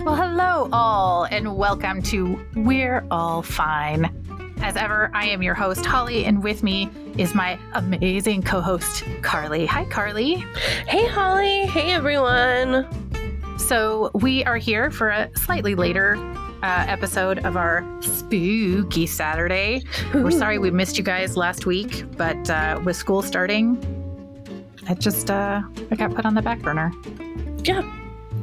Well, hello all, and welcome to We're All Fine. As ever, I am your host, Holly, and with me is my amazing co-host, Carly. Hi, Carly. Hey, Holly. Hey, everyone. So we are here for a slightly later episode of our spooky Saturday. We're sorry we missed you guys last week, but with school starting, I got put on the back burner. Yeah.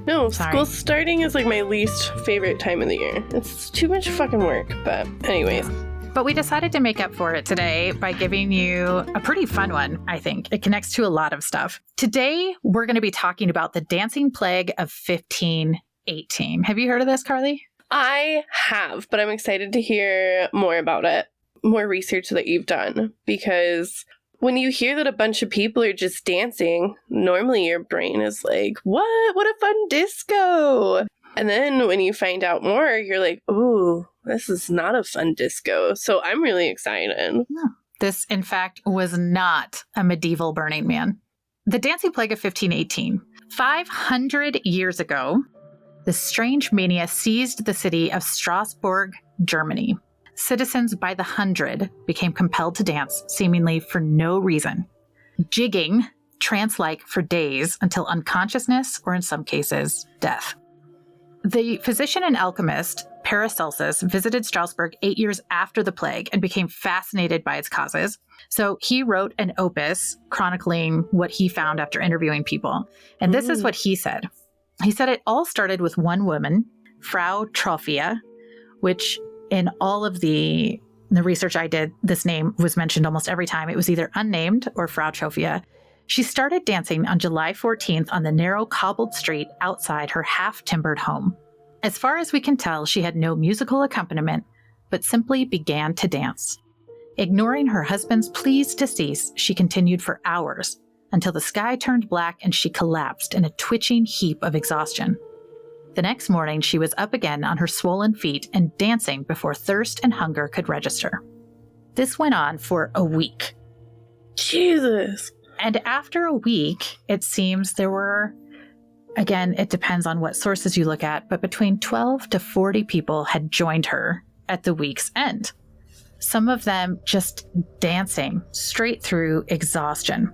No, Sorry. School starting is like my least favorite time of the year. It's too much fucking work, but anyways. But we decided to make up for it today by giving you a pretty fun one, I think. It connects to a lot of stuff. Today, we're going to be talking about the dancing plague of 1518. Have you heard of this, Carly? I have, but I'm excited to hear more about it, more research that you've done, because when you hear that a bunch of people are just dancing, normally your brain is like, what? What a fun disco. And then when you find out more, you're like, ooh, this is not a fun disco. So I'm really excited. No. This, in fact, was not a medieval Burning Man. The dancing plague of 1518. 500 years ago, this strange mania seized the city of Strasbourg, Germany. Citizens by the hundred became compelled to dance, seemingly for no reason, jigging trance-like for days until unconsciousness or, in some cases, death. The physician and alchemist Paracelsus visited Strasbourg 8 years after the plague and became fascinated by its causes. So he wrote an opus chronicling what he found after interviewing people. And this is what he said. He said it all started with one woman, Frau Trophia, which in all of the research I did, this name was mentioned almost every time. It was either unnamed or Frau Trophia. She started dancing on July 14th on the narrow cobbled street outside her half-timbered home. As far as we can tell, she had no musical accompaniment, but simply began to dance. Ignoring her husband's pleas to cease, she continued for hours until the sky turned black and she collapsed in a twitching heap of exhaustion. The next morning, she was up again on her swollen feet and dancing before thirst and hunger could register. This went on for a week. Jesus. And after a week, it seems there were, again, it depends on what sources you look at, but between 12 to 40 people had joined her at the week's end. Some of them just dancing straight through exhaustion.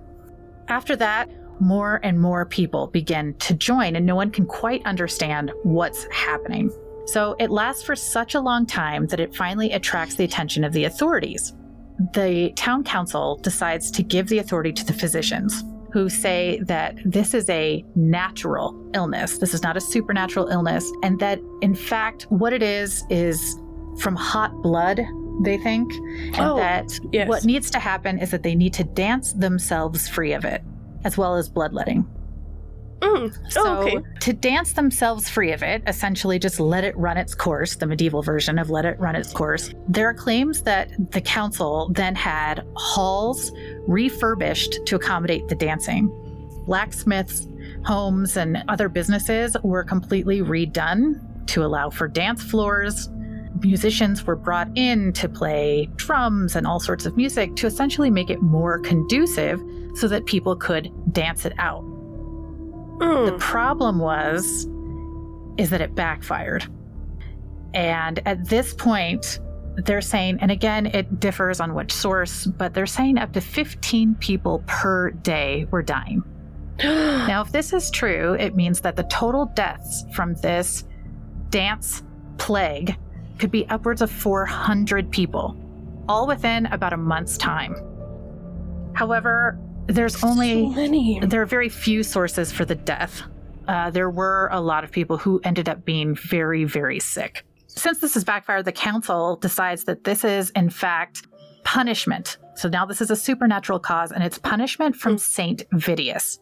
After that, more and more people begin to join, and no one can quite understand what's happening. So it lasts for such a long time that it finally attracts the attention of the authorities. The town council decides to give the authority to the physicians, who say that this is a natural illness. This is not a supernatural illness, and that, in fact, what it is from hot blood, they think, and what needs to happen is that they need to dance themselves free of it, as well as bloodletting. To dance themselves free of it, essentially just let it run its course, the medieval version of let it run its course. There are claims that the council then had halls refurbished to accommodate the dancing. Blacksmiths, homes, and other businesses were completely redone to allow for dance floors. Musicians were brought in to play drums and all sorts of music to essentially make it more conducive so that people could dance it out. The problem is that it backfired. And at this point, they're saying, and again, it differs on which source, but they're saying up to 15 people per day were dying. Now, if this is true, it means that the total deaths from this dance plague could be upwards of 400 people, all within about a month's time. However, there are very few sources for the death. There were a lot of people who ended up being very, very sick. Since this has backfired, the council decides that this is, in fact, punishment. So now this is a supernatural cause, and it's punishment from Saint Vidius,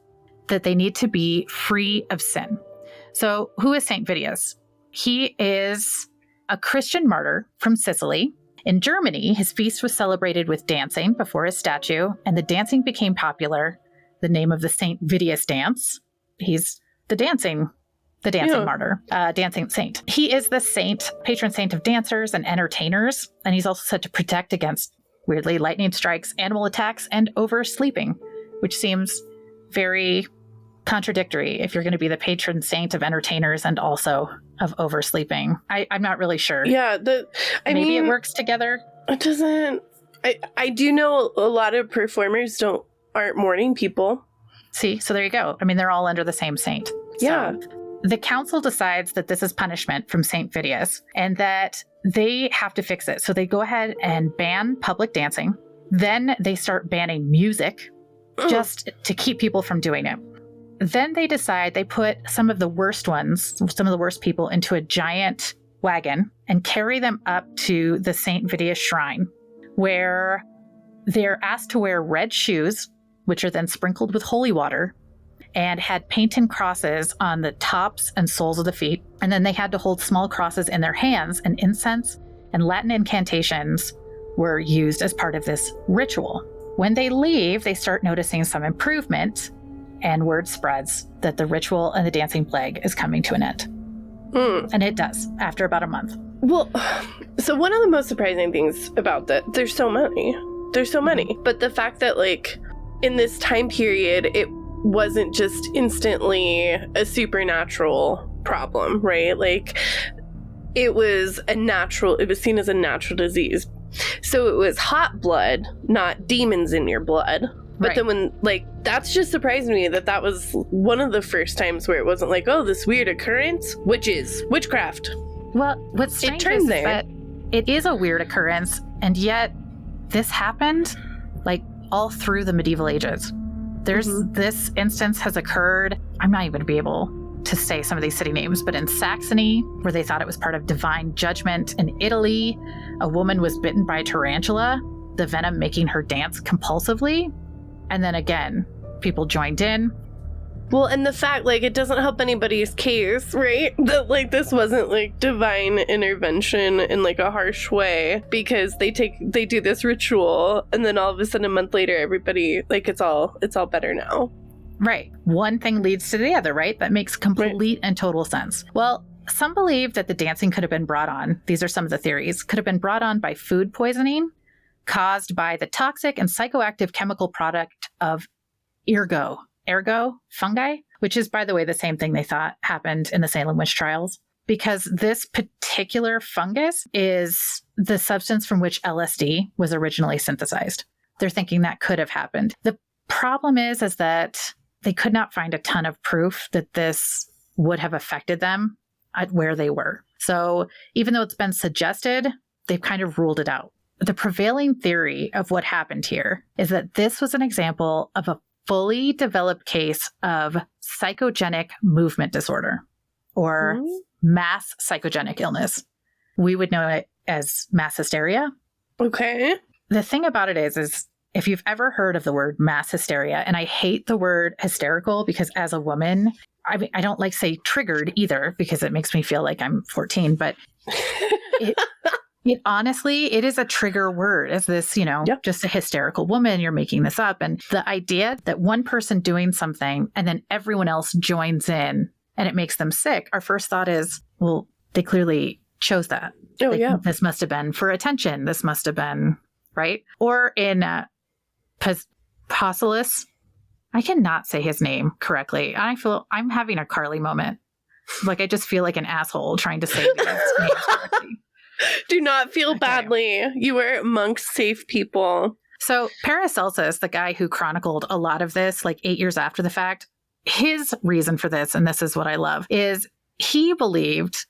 that they need to be free of sin. So who is Saint Vidius? He is a Christian martyr from Sicily. In Germany, his feast was celebrated with dancing before his statue, and the dancing became popular. The name of the Saint Vidius dance. He's the dancing martyr, dancing saint. He is the saint, patron saint of dancers and entertainers, and he's also said to protect against, weirdly, lightning strikes, animal attacks, and oversleeping, which seems very contradictory if you're going to be the patron saint of entertainers and also of oversleeping. I'm not really sure. Yeah, Maybe it works together. It doesn't. I do know a lot of performers aren't morning people. See, so there you go. I mean, they're all under the same saint. Yeah. So the council decides that this is punishment from Saint Phidias and that they have to fix it. So they go ahead and ban public dancing. Then they start banning music just to keep people from doing it. Then they decide they put some of the worst people into a giant wagon and carry them up to the Saint Phidias shrine, where they're asked to wear red shoes, which are then sprinkled with holy water, and had painted crosses on the tops and soles of the feet. And then they had to hold small crosses in their hands, and incense and Latin incantations were used as part of this ritual. When they leave, they start noticing some improvement, and word spreads that the ritual and the dancing plague is coming to an end. And it does, after about a month. Well, so one of the most surprising things about that, there's so many. But the fact that, like, in this time period, it wasn't just instantly a supernatural problem, right? Like, it was seen as a natural disease. So it was hot blood, not demons in your blood. But then that's just surprised me that was one of the first times where it wasn't like, oh, this weird occurrence, witchcraft. Well, what's strange is that it is a weird occurrence, and yet this happened like all through the medieval ages. There's this instance has occurred. I'm not even going to be able to say some of these city names, but in Saxony, where they thought it was part of divine judgment. In Italy, a woman was bitten by a tarantula, the venom making her dance compulsively. And then again, people joined in. Well, and the fact, like, it doesn't help anybody's case, right? That, like, this wasn't, like, divine intervention in, like, a harsh way, because they do this ritual, and then all of a sudden, a month later, everybody, like, it's all better now. Right. One thing leads to the other, right? That makes complete and total sense. Well, some believe that the dancing could have been brought on. These are some of the theories. Could have been brought on by food poisoning caused by the toxic and psychoactive chemical product of ergo fungi, which is, by the way, the same thing they thought happened in the Salem witch trials, because this particular fungus is the substance from which LSD was originally synthesized. They're thinking that could have happened. The problem is that they could not find a ton of proof that this would have affected them at where they were. So even though it's been suggested, they've kind of ruled it out. The prevailing theory of what happened here is that this was an example of a fully developed case of psychogenic movement disorder, or mass psychogenic illness. We would know it as mass hysteria. Okay. The thing about it is if you've ever heard of the word mass hysteria, and I hate the word hysterical because as a woman, I don't like say triggered either because it makes me feel like I'm 14, but it honestly, it is a trigger word. Is this, just a hysterical woman, you're making this up. And the idea that one person doing something and then everyone else joins in and it makes them sick, our first thought is, well, they clearly chose that. Oh, yeah. This must have been for attention. This must have been, right? Or in Posilus, I cannot say his name correctly. I feel I'm having a Carly moment. Like I just feel like an asshole trying to say these names correctly. Do not feel badly. You were amongst safe people. So Paracelsus, the guy who chronicled a lot of this, like 8 years after the fact, his reason for this, and this is what I love, is he believed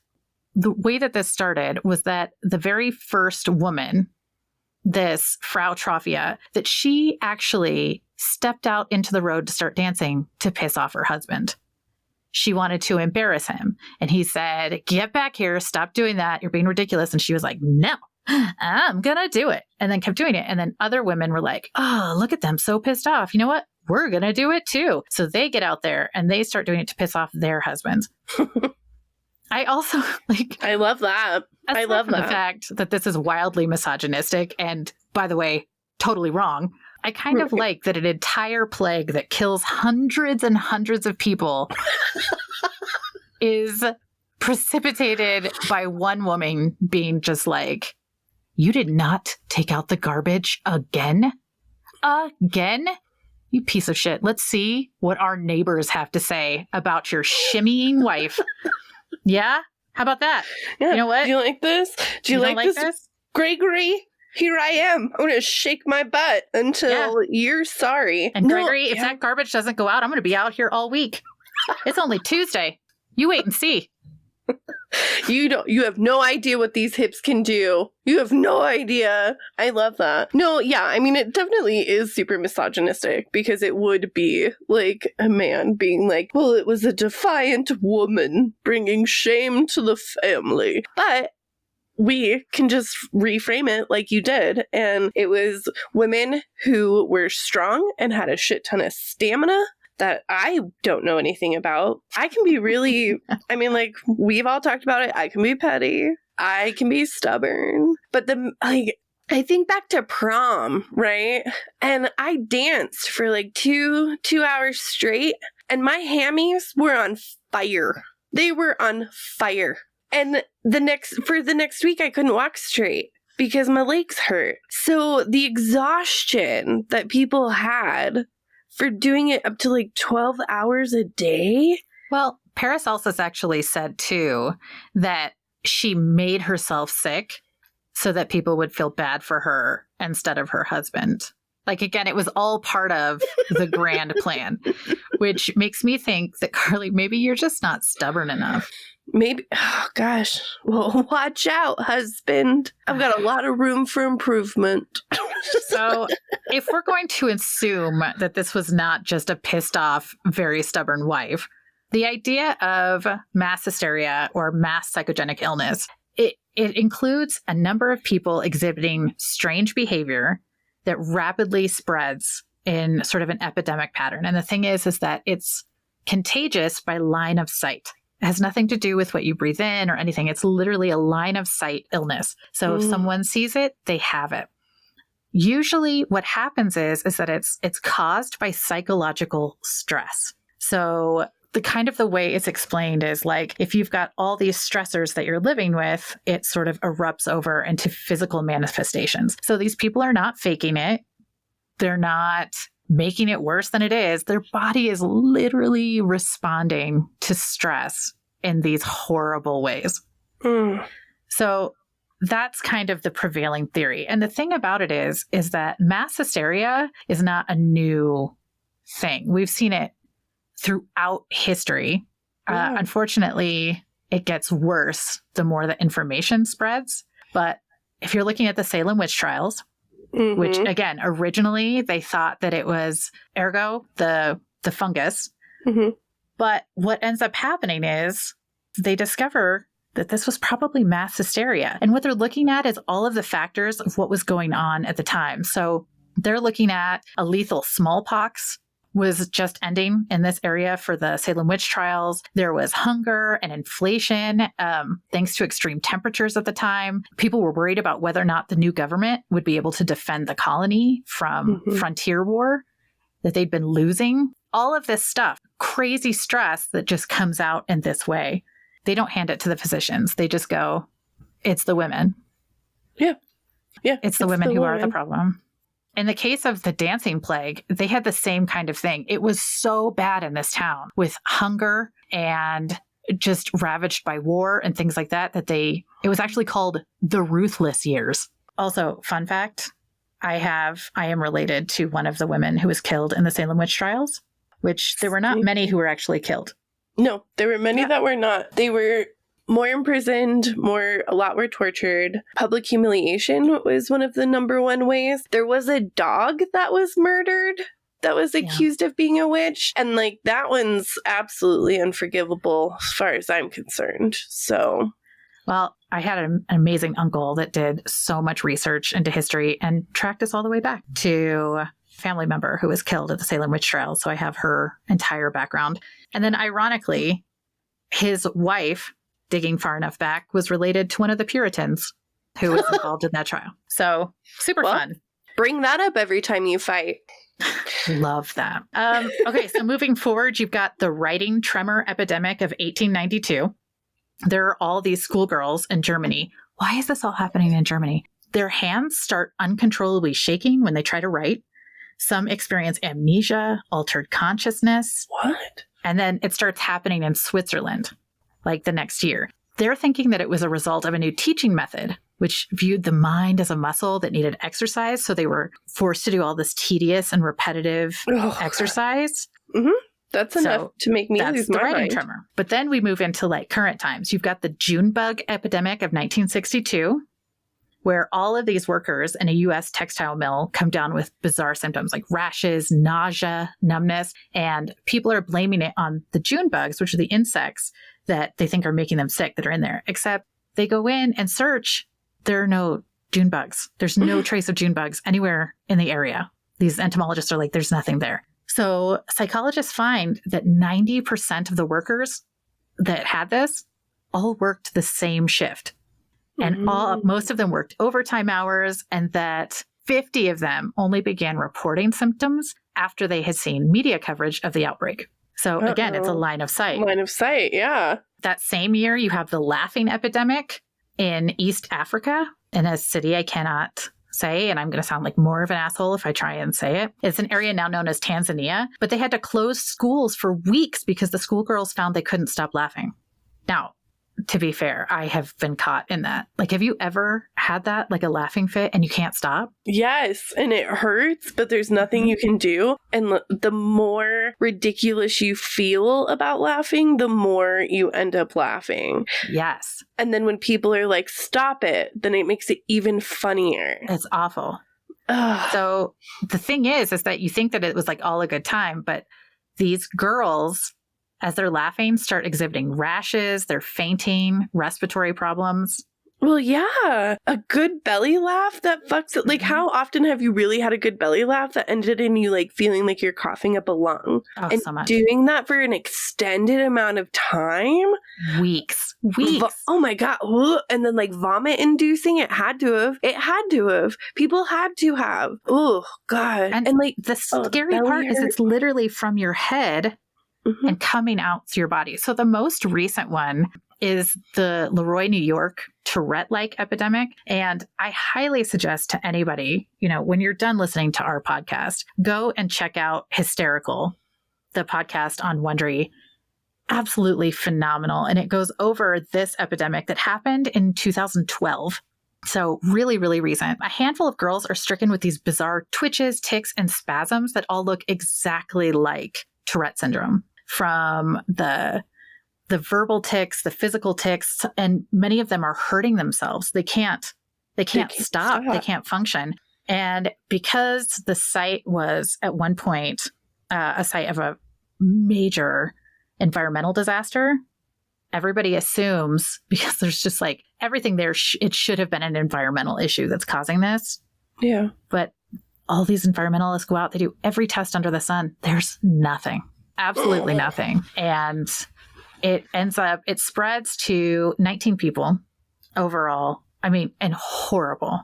the way that this started was that the very first woman, this Frau Trophia, that she actually stepped out into the road to start dancing to piss off her husband. She wanted to embarrass him. And he said, get back here. Stop doing that. You're being ridiculous. And she was like, no, I'm going to do it. And then kept doing it. And then other women were like, oh, look at them. So pissed off. You know what? We're going to do it too. So they get out there and they start doing it to piss off their husbands. I also I love that. I love that. The fact that this is wildly misogynistic. And by the way, totally wrong. I kind of like that an entire plague that kills hundreds and hundreds of people is precipitated by one woman being just like, you did not take out the garbage again? Again? You piece of shit. Let's see what our neighbors have to say about your shimmying wife. Yeah? How about that? Yeah. You know what? Do you like this? Do you don't like this? Gregory? Here I am. I'm going to shake my butt until you're sorry. And Gregory, if that garbage doesn't go out, I'm going to be out here all week. It's only Tuesday. You wait and see. You have no idea what these hips can do. You have no idea. I love that. No, yeah, I mean, it definitely is super misogynistic because it would be like a man being like, well, it was a defiant woman bringing shame to the family. But we can just reframe it like you did. And it was women who were strong and had a shit ton of stamina that I don't know anything about. I can be really, I mean, like, we've all talked about it. I can be petty. I can be stubborn. But I think back to prom, right? And I danced for like two hours straight, and my hammies were on fire. They were on fire. And for the next week, I couldn't walk straight because my legs hurt. So the exhaustion that people had for doing it up to like 12 hours a day. Well, Paracelsus actually said too that she made herself sick so that people would feel bad for her instead of her husband. Like, again, it was all part of the grand plan, which makes me think that, Carly, maybe you're just not stubborn enough. Maybe. Oh, gosh. Well, watch out, husband. I've got a lot of room for improvement. So if we're going to assume that this was not just a pissed off, very stubborn wife, the idea of mass hysteria or mass psychogenic illness, it includes a number of people exhibiting strange behavior that rapidly spreads in sort of an epidemic pattern. And the thing is that it's contagious by line of sight. It has nothing to do with what you breathe in or anything. It's literally a line of sight illness. So if someone sees it, they have it. Usually what happens is that it's caused by psychological stress. So the way it's explained is like, if you've got all these stressors that you're living with, it sort of erupts over into physical manifestations. So these people are not faking it. They're not making it worse than it is. Their body is literally responding to stress in these horrible ways. So that's kind of the prevailing theory. And the thing about it is that mass hysteria is not a new thing. We've seen it throughout history. Unfortunately, it gets worse the more the information spreads. But if you're looking at the Salem witch trials, which again, originally they thought that it was ergo, the fungus. But what ends up happening is they discover that this was probably mass hysteria. And what they're looking at is all of the factors of what was going on at the time. So they're looking at a lethal smallpox was just ending in this area for the Salem witch trials. There was hunger and inflation, thanks to extreme temperatures at the time. People were worried about whether or not the new government would be able to defend the colony from frontier war that they'd been losing. All of this stuff, crazy stress that just comes out in this way. They don't hand it to the physicians. They just go, it's the women. Yeah. It's the women who are the problem. In the case of the dancing plague, they had the same kind of thing. It was so bad in this town with hunger and just ravaged by war and things like that, it was actually called the Ruthless Years. Also, fun fact, I am related to one of the women who was killed in the Salem witch trials, which there were not many who were actually killed. No, there were many that were not. They were more imprisoned, a lot were tortured. Public humiliation was one of the number one ways. There was a dog that was murdered that was accused of being a witch. And like that one's absolutely unforgivable as far as I'm concerned. So, well, I had an amazing uncle that did so much research into history and tracked us all the way back to a family member who was killed at the Salem witch trials. So I have her entire background. And then ironically, his wife, digging far enough back, was related to one of the Puritans who was involved in that trial. So super fun. Bring that up every time you fight. Love that. Okay, so moving forward, you've got the writing tremor epidemic of 1892. There are all these schoolgirls in Germany. Why is this all happening in Germany? Their hands start uncontrollably shaking when they try to write. Some experience amnesia, altered consciousness. What? And then it starts happening in Switzerland, like the next year. they're thinking that it was a result of a new teaching method, which viewed the mind as a muscle that needed exercise. So they were forced to do all this tedious and repetitive exercise. Mm-hmm. That's enough to make me lose my writing mind. tremor. But then we move into like current times. You've got the June bug epidemic of 1962, where all of these workers in a U.S. textile mill come down with bizarre symptoms like rashes, nausea, numbness, and people are blaming it on the June bugs, which are the insects that they think are making them sick that are in there. Except they go in and search. There are no June bugs. There's no trace of June bugs anywhere in the area. These entomologists are like, there's nothing there. So psychologists find that 90% of the workers that had this all worked the same shift. And most of them worked overtime hours, and that 50 of them only began reporting symptoms after they had seen media coverage of the outbreak. So again, it's a line of sight. Line of sight, yeah. That same year, you have the laughing epidemic in East Africa, in a city I cannot say, and I'm going to sound like more of an asshole if I try and say it. It's an area now known as Tanzania, but they had to close schools for weeks because the schoolgirls found they couldn't stop laughing. Now, to be fair, I have been caught in that. Like, have you ever had that, like a laughing fit and you can't stop? Yes, and it hurts, but there's nothing you can do. And the more ridiculous you feel about laughing, the more you end up laughing. Yes. And then when people are like, stop it, then it makes it even funnier. It's awful. Ugh. So the thing is that you think that it was like all a good time, but these girls, as they're laughing, start exhibiting rashes, they're fainting, respiratory problems. Well, yeah. A good belly laugh that fucks it. Like, how often have you really had a good belly laugh that ended in you, like, feeling like you're coughing up a lung? Oh, and so much. Doing that for an extended amount of time? Weeks. Oh, my God. And then, like, vomit inducing? It had to have. People had to have. Oh, God. And like, the scary part is it's literally from your head and coming out to your body. So the most recent one is the Leroy, New York Tourette-like epidemic. And I highly suggest to anybody, when you're done listening to our podcast, go and check out Hysterical, the podcast on Wondery. Absolutely phenomenal. And it goes over this epidemic that happened in 2012. So really, really recent. A handful of girls are stricken with these bizarre twitches, tics, and spasms that all look exactly like Tourette syndrome. From the verbal tics, the physical tics, and many of them are hurting themselves. They can't stop. They can't function. And because the site was at one point a site of a major environmental disaster, everybody assumes, because there's just like everything there, it should have been an environmental issue that's causing this. Yeah. But all these environmentalists go out, they do every test under the sun. There's nothing. Absolutely nothing. And it spreads to 19 people overall. I mean, and horrible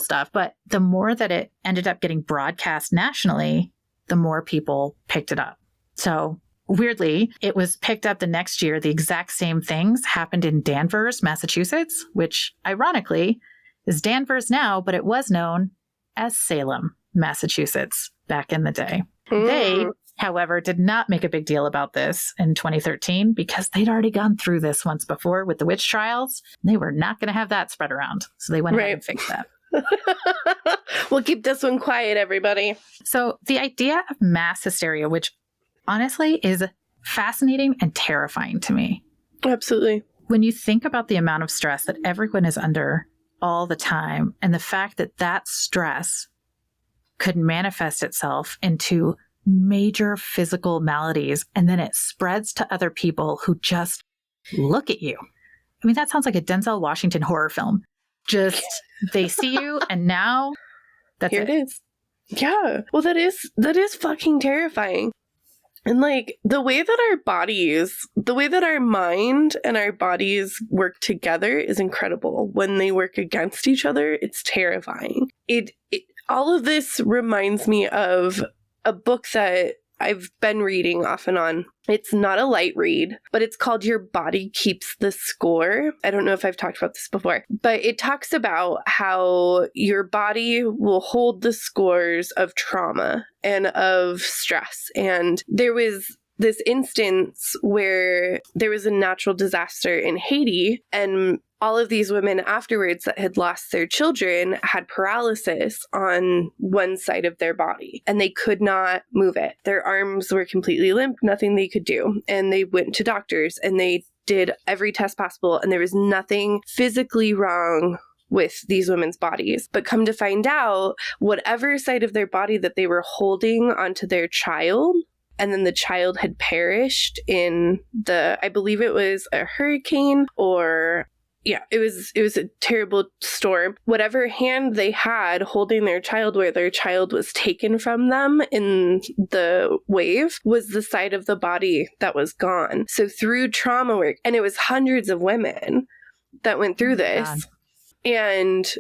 stuff. But the more that it ended up getting broadcast nationally, the more people picked it up. So weirdly, it was picked up the next year. The exact same things happened in Danvers, Massachusetts, which ironically is Danvers now, but it was known as Salem, Massachusetts back in the day. They, however, did not make a big deal about this in 2013 because they'd already gone through this once before with the witch trials. They were not going to have that spread around. So they went ahead and fixed that. We'll keep this one quiet, everybody. So the idea of mass hysteria, which honestly is fascinating and terrifying to me. Absolutely. When you think about the amount of stress that everyone is under all the time, and the fact that that stress could manifest itself into major physical maladies, and then it spreads to other people who just look at you. I mean, that sounds like a Denzel Washington horror film. Just, they see you, and now that's Here it is. Yeah. Well, that is fucking terrifying. And like the way that our mind and our bodies work together is incredible. When they work against each other, it's terrifying. All of this reminds me of a book that I've been reading off and on. It's not a light read, but it's called Your Body Keeps the Score. I don't know if I've talked about this before, but it talks about how your body will hold the scores of trauma and of stress. And there was this instance where there was a natural disaster in Haiti, and all of these women afterwards that had lost their children had paralysis on one side of their body, and they could not move it. Their arms were completely limp, nothing they could do. And they went to doctors and they did every test possible, and there was nothing physically wrong with these women's bodies. But come to find out, whatever side of their body that they were holding onto their child, and then the child had perished in I believe it was a hurricane, or yeah, it was a terrible storm. Whatever hand they had holding their child where their child was taken from them in the wave was the side of the body that was gone. So through trauma work, and it was hundreds of women that went through this. God. And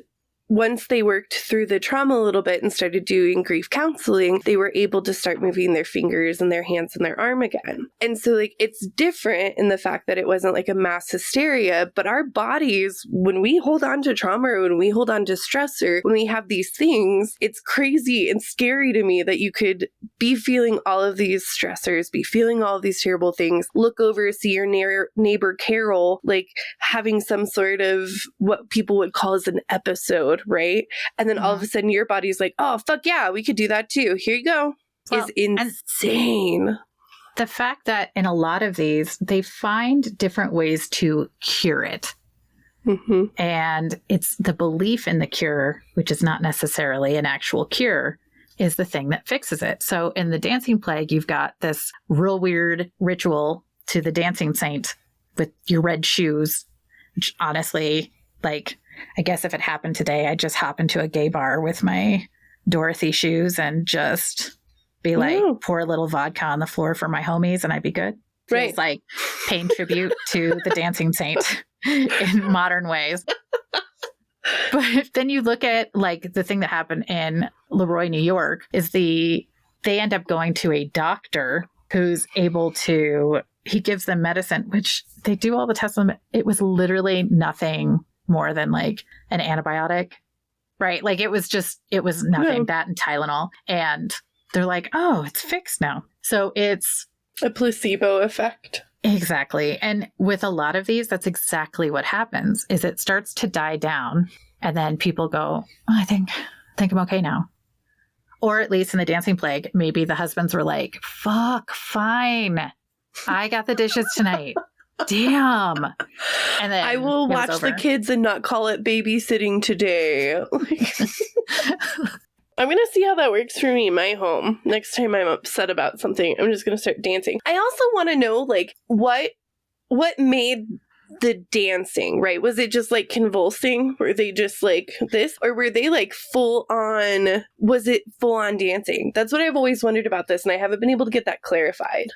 once they worked through the trauma a little bit and started doing grief counseling, they were able to start moving their fingers and their hands and their arm again. And so like it's different in the fact that it wasn't like a mass hysteria, but our bodies, when we hold on to trauma or when we hold on to stress or when we have these things, it's crazy and scary to me that you could be feeling all of these stressors, be feeling all of these terrible things, look over, see your neighbor Carol, like having some sort of what people would call as an episode, right? And then all of a sudden your body's like, oh, fuck yeah, we could do that too. Here you go. Well, is insane. The fact that in a lot of these, they find different ways to cure it. Mm-hmm. And it's the belief in the cure, which is not necessarily an actual cure, is the thing that fixes it. So in the dancing plague, you've got this real weird ritual to the dancing saint with your red shoes, which honestly, like, I guess if it happened today, I'd just hop into a gay bar with my Dorothy shoes and just be like, pour a little vodka on the floor for my homies and I'd be good. Right. It's like paying tribute to the dancing saint in modern ways. But then you look at like the thing that happened in Leroy, New York, is they end up going to a doctor who's able to, he gives them medicine, which they do all the tests on. It was literally nothing more than like an antibiotic, right? Like it was nothing, that and Tylenol. And they're like, oh, it's fixed now. So it's a placebo effect. Exactly. And with a lot of these, that's exactly what happens is it starts to die down. And then people go, oh, I think I'm okay now. Or at least in the dancing plague, maybe the husbands were like, fuck, fine. I got the dishes tonight. Damn. And then I will watch the kids and not call it babysitting today. I'm going to see how that works for me in my home. Next time I'm upset about something, I'm just going to start dancing. I also want to know, like, what made the dancing, right? Was it just like convulsing? Were they just like this? Or were they like was it full on dancing? That's what I've always wondered about this, and I haven't been able to get that clarified.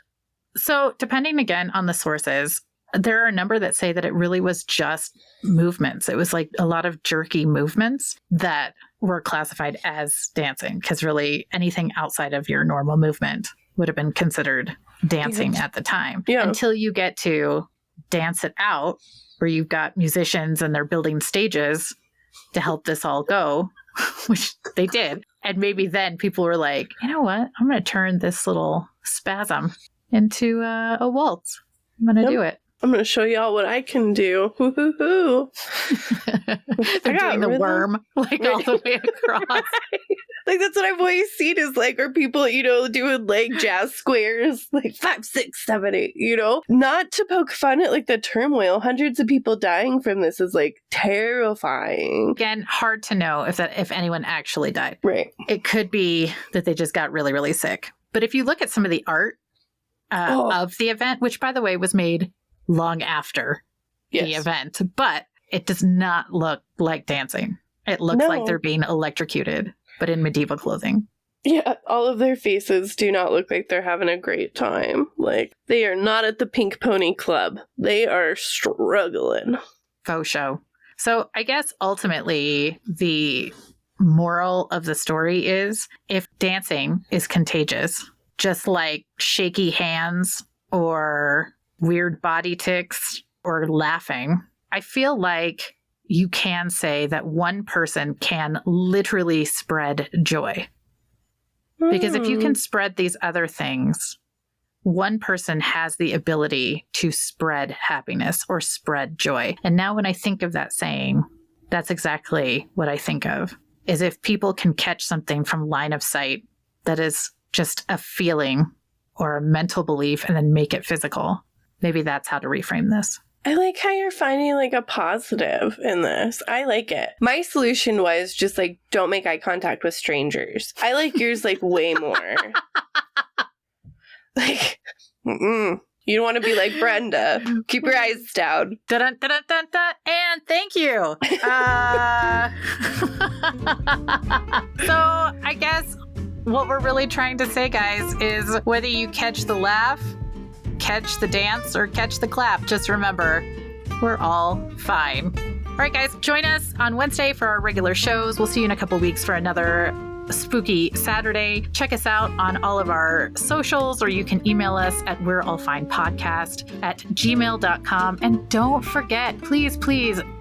So depending again on the sources, there are a number that say that it really was just movements. It was like a lot of jerky movements that were classified as dancing, because really anything outside of your normal movement would have been considered dancing at the time. Yeah. Until you get to Dance It Out, where you've got musicians and they're building stages to help this all go, which they did. And maybe then people were like, you know what? I'm going to turn this little spasm into a waltz. I'm going to do it. I'm going to show y'all what I can do. Hoo-hoo-hoo. They're doing the worm, like all the way across. Like, that's what I've always seen is like, are people, doing like jazz squares, like 5, 6, 7, 8, Not to poke fun at like the turmoil. Hundreds of people dying from this is like terrifying. Again, hard to know if anyone actually died. Right. It could be that they just got really, really sick. But if you look at some of the art of the event, which by the way was made long after the event, but it does not look like dancing. It looks like they're being electrocuted, but in medieval clothing. Yeah, all of their faces do not look like they're having a great time. Like, they are not at the Pink Pony Club. They are struggling. Faux show. So I guess ultimately the moral of the story is if dancing is contagious, just like shaky hands or weird body tics or laughing, I feel like you can say that one person can literally spread joy. Because if you can spread these other things, one person has the ability to spread happiness or spread joy. And now when I think of that saying, that's exactly what I think of, is if people can catch something from line of sight that is just a feeling or a mental belief and then make it physical. Maybe that's how to reframe this. I like how you're finding like a positive in this. I like it. My solution was just like, don't make eye contact with strangers. I like yours like way more. Like, you don't want to be like Brenda. Keep your eyes down. Dun, dun, dun, dun, dun, and thank you. So I guess what we're really trying to say, guys, is whether you catch the laugh, catch the dance, or catch the clap, just remember, we're all fine. All right, guys, join us on Wednesday for our regular shows. We'll see you in a couple weeks for another spooky Saturday. Check us out on all of our socials, or you can email us at we'reallfinepodcast@gmail.com. And don't forget, please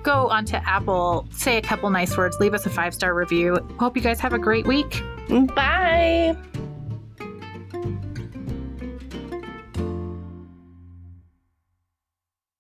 go onto Apple, say a couple nice words, leave us a 5-star review. Hope you guys have a great week. Bye.